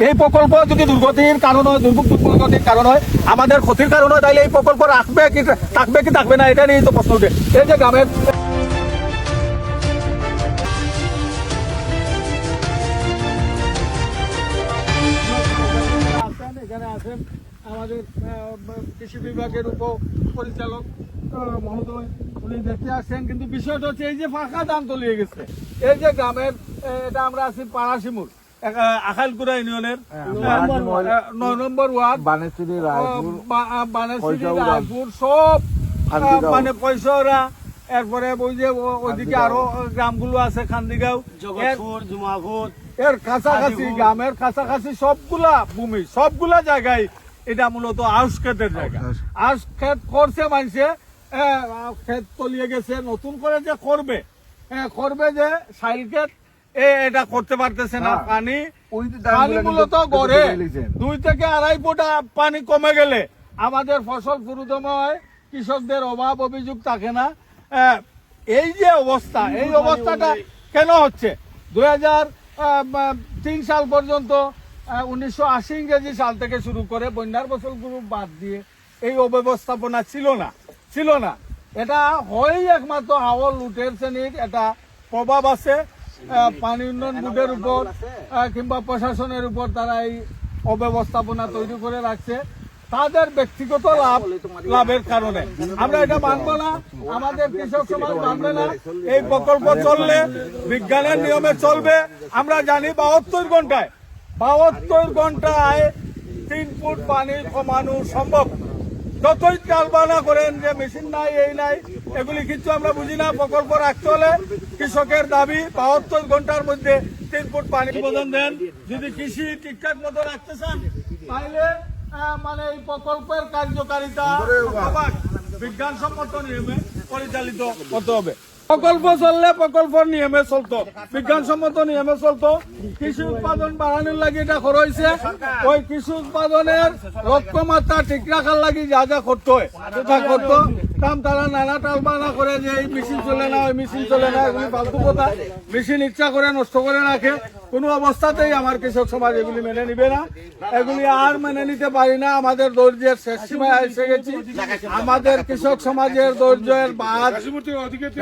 এই প্রকল্প যদি দুর্গতির কারণ হয়, দুর্গতির কারণ হয়, আমাদের ক্ষতির কারণ হয়, তাহলে এই প্রকল্প রাখবে কি থাকবে না, এটা নিয়েই তো প্রশ্ন উঠে। এই যে গ্রামের এখানে আছেন আমাদের কৃষি বিভাগের পরিচালক মহোদয়, উনি দেখতে আসছেন, কিন্তু বিষয়টা হচ্ছে এই যে ফাঁকা ধান তলিয়ে গেছে, এই যে গ্রামের এটা আমরা আছি পাড়াশিমুর আখালকুড়া ইউনিয়নের 9 নম্বর ওয়ার্ড, বানেশ্বরী রায়পুর সব মানে পয়সা, এরপরে ওই যে ওইদিকে আরো গ্রামগুলো আছে, খান্দিগাঁও, এর কাছাকাছি গ্রামের কাছাকাছি সবগুলা ভূমি, সবগুলা জায়গায় এটা মূলত আউশ ক্ষেতের জায়গা। আউশ ক্ষেত করছে মানুষে, ক্ষেত তলিয়ে গেছে, নতুন করে যে করবে যে সাইল ক্ষেত এটা করতে পারতেছে না। পানি মূলত গড়ে 2 থেকে 2.5 ফুট পানি কমে গেলে আমাদের ফসল পুরোদময়, কৃষকদের অভাব অভিযোগ থাকে না। এই যে অবস্থা, এই অবস্থাটা কেন হচ্ছে? 2003 সাল পর্যন্ত 1980 ইংরেজি সাল থেকে শুরু করে বন্যার ফসলগুলো বাদ দিয়ে এই অব্যবস্থাপনা ছিল না। এটা হয় একমাত্র হাওর লুটের শ্রেণীর এটা প্রভাব আছে, পানি উন্নয়ন বোর্ডের উপর কিংবা প্রশাসনের উপর তারা এই অব্যবস্থাপনা তৈরি করে রাখছে তাদের ব্যক্তিগত লাভের কারণে। আমরা এটা মানবো না, আমাদের কৃষক সমাজ মানবে না। এই প্রকল্প চললে বিজ্ঞানের নিয়মে চলবে। আমরা জানি 72 ঘন্টায় 3 ফুট পানি কমানো সম্ভব। যতই চালবানা করেন যে মেশিন নাই, এই নাই, এগুলি কিছু আমরা বুঝি না। প্রকল্প রাখতে হলে কৃষকের দাবি 72 ঘন্টার মধ্যে 3 ফুট পানি প্রদান দেন। যদি কৃষি ঠিকঠাক মতো রাখতে চান তাহলে মানে এই প্রকল্পের কার্যকারিতা বিজ্ঞানসম্মত নিয়মে পরিচালিত করতে হবে। প্রকল্প চললে প্রকল্পের নিয়মে চলতো, বিজ্ঞানসম্মত নিয়মে চলতো। কৃষি উৎপাদন বাড়ানোর লাগে এটা করা হয়েছে। ওই কৃষি উৎপাদনের লক্ষ্যমাত্রা ঠিক রাখার লাগে যা যা করতে হয় সেটা করতো। তারা নানা টালবানা করে যে এই মেশিন চলে না, ওই মেশিন চলে না, এগুলি ফালতু কথা। মেশিন ইচ্ছা করে নষ্ট করে রাখে। কোনো অবস্থাতেই আমার কৃষক সমাজ এগুলি মেনে নিবে না, এগুলি আর মেনে নিতে পারি না। আমাদের ধৈর্যের শেষ সীমায় এসে গেছি। আমাদের কৃষক সমাজের ধৈর্যের বাঁধ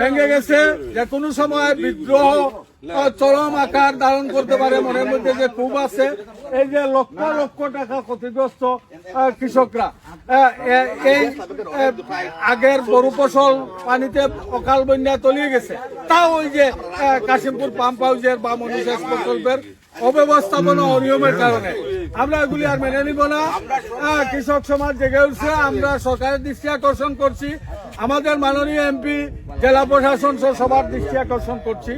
ভেঙে গেছে। যে কোনো সময় বিদ্রোহ চরম আকার ধারণ করতে পারে। মনের মধ্যে যে ক্ষোভ আছে, এই যে লক্ষ লক্ষ টাকা ক্ষতিগ্রস্ত কৃষকরা, এই আগের গরু ফসল পানিতে অকাল বন্যা তলিয়ে গেছে, তাও ওই যে কাশিমপুর পাম্প হাউসের বা মনুসেচ প্রকল্পের অব্যবস্থাপনা অনিয়মের কারণে আমরা এগুলি আর মেনে নিব না। কৃষক সমাজ জেগে উঠছে। আমরা সরকারের দৃষ্টি আকর্ষণ করছি, আমাদের মাননীয় এমপি, জেলা প্রশাসন সবার দৃষ্টি আকর্ষণ করছি।